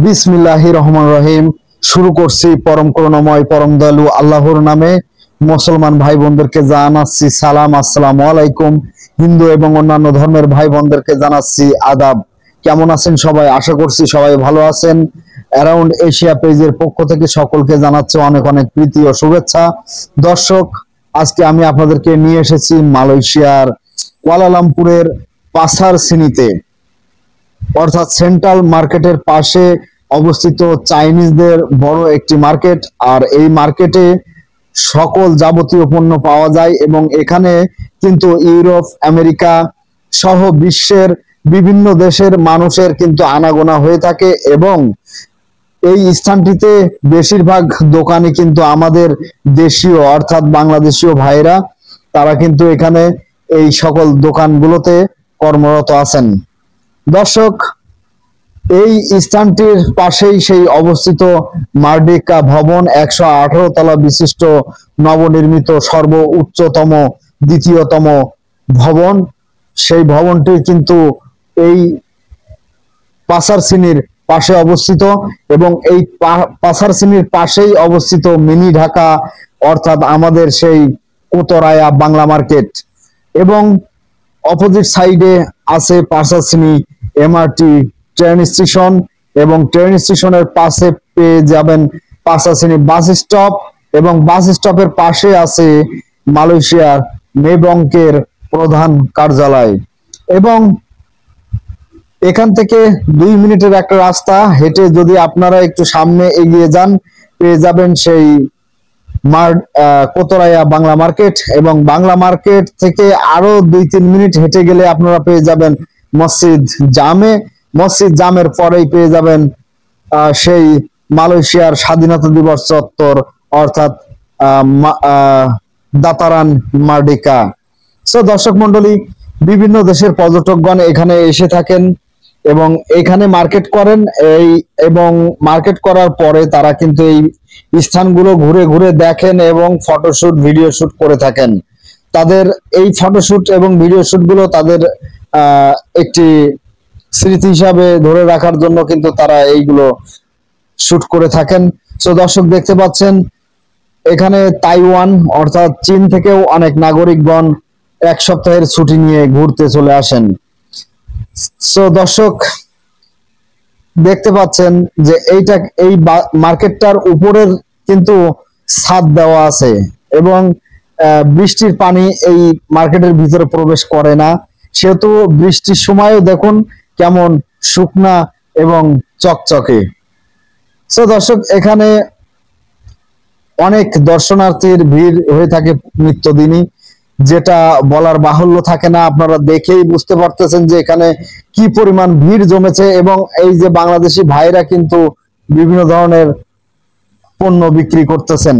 বিসমিল্লাহির রহমানির রহিম। শুরু করছি পরম করুণাময় পরম দয়ালু আল্লাহর নামে। মুসলমান ভাই বোনদেরকে জানাচ্ছি সালাম, আসসালামু আলাইকুম। হিন্দু এবং অন্যান্য ধর্মের ভাই বোনদেরকে জানাচ্ছি আদাব। কেমন আছেন সবাই? আশা করছি সবাই ভালো আছেন। অ্যারাউন্ড এশিয়া পেজের পক্ষ থেকে সকলকে জানাচ্ছি অনেক অনেক প্রীতি ও শুভেচ্ছা। দর্শক, আজকে আমি আপনাদেরকে নিয়ে এসেছি মালয়েশিয়ার কুয়ালালামপুরের পাসার সিনিতে, অর্থাৎ সেন্ট্রাল মার্কেটের পাশে অবস্থিত চাইনিজদের বড় একটি মার্কেট। আর এই মার্কেটে সকল যাবতীয় পণ্য পাওয়া যায় এবং এখানে কিন্তু ইউরোপ, আমেরিকা সহ বিশ্বের বিভিন্ন দেশের মানুষের কিন্তু আনাগোনা হয়ে থাকে এবং এই স্থানটিতে বেশিরভাগ দোকানে কিন্তু আমাদের দেশীয় অর্থাৎ বাংলাদেশীয় ভাইরা, তারা কিন্তু এখানে এই সকল দোকানগুলোতে কর্মরত আছেন। দর্শক, এই স্থানটির পাশেই সেই অবস্থিত মার্ডিকা ভবন, 118 তলা বিশিষ্ট নবনির্মিত সর্ব উচ্চতম দ্বিতীয়তম ভবন। সেই ভবনটি কিন্তু এই পাসার সিনির পাশে অবস্থিত এবং এই পাসার সিনির পাশেই অবস্থিত মিনি ঢাকা, অর্থাৎ আমাদের সেই কোতরায়া বাংলা মার্কেট। এবং অপোজিট সাইডে আছে পাসার সিনি এমআরটি ট্রেন স্টেশন এবং ট্রেন স্টেশনের পাশে পেয়ে যাবেন পাসার সিনি বাস স্টপ এবং বাস স্টপের পাশে আছে মালয়েশিয়ার মেবংকের প্রধান কার্যালয়। এবং এখান থেকে 2 মিনিটের একটা রাস্তা হেঁটে যদি আপনারা একটু সামনে এগিয়ে যান, পেয়ে যাবেন সেই কোতরায়া বাংলা মার্কেট। এবং বাংলা মার্কেট থেকে আরো 2-3 মিনিট হেঁটে গেলে আপনারা পেয়ে যাবেন মসজিদ জামে। মসজিদ জামের পরেই পেয়ে যাবেন সেই মালয়েশিয়ার স্বাধীনতা দিবস চত্বর, অর্থাৎ দাতারান মার্ডিকা। সো দর্শক মন্ডলী, বিভিন্ন দেশের পর্যটকগণ এখানে এসে থাকেন এবং এখানে মার্কেট করেন। এবং মার্কেট করার পরে তারা কিন্তু এই স্থানগুলো ঘুরে ঘুরে দেখেন এবং ফটোশুট, ভিডিও শুট করে থাকেন। তাদের এই ফটোশুট এবং ভিডিও শুট গুলো তাদের একটি স্মৃতি হিসাবে ধরে রাখার জন্য কিন্তু তারা এইগুলো শুট করে থাকেন। সো দর্শক, দেখতে পাচ্ছেন এখানে তাইওয়ান অর্থাৎ চীন থেকেও অনেক নাগরিকগণ 1 সপ্তাহের ছুটি নিয়ে ঘুরতে চলে আসেন। সো দর্শক, দেখতে পাচ্ছেন যে এই মার্কেটটার উপরের কিন্তু ছাদ দেওয়া আছে এবং বৃষ্টির পানি এই মার্কেটের ভিতরে প্রবেশ করে না, সেহেতু বৃষ্টির সময়ও দেখুন কেমন শুকনা এবং চকচকে। সো দর্শক, এখানে অনেক দর্শনার্থীর ভিড় হয়ে থাকে নিত্যদিনই, যেটা বলার বাহুল্য থাকে না। আপনারা দেখেই বুঝতে পারতেছেন যে এখানে কি পরিমাণ ভিড় জমেছে। এবং এই যে বাংলাদেশি ভাইরা কিন্তু বিভিন্ন ধরনের পণ্য বিক্রি করতেছেন।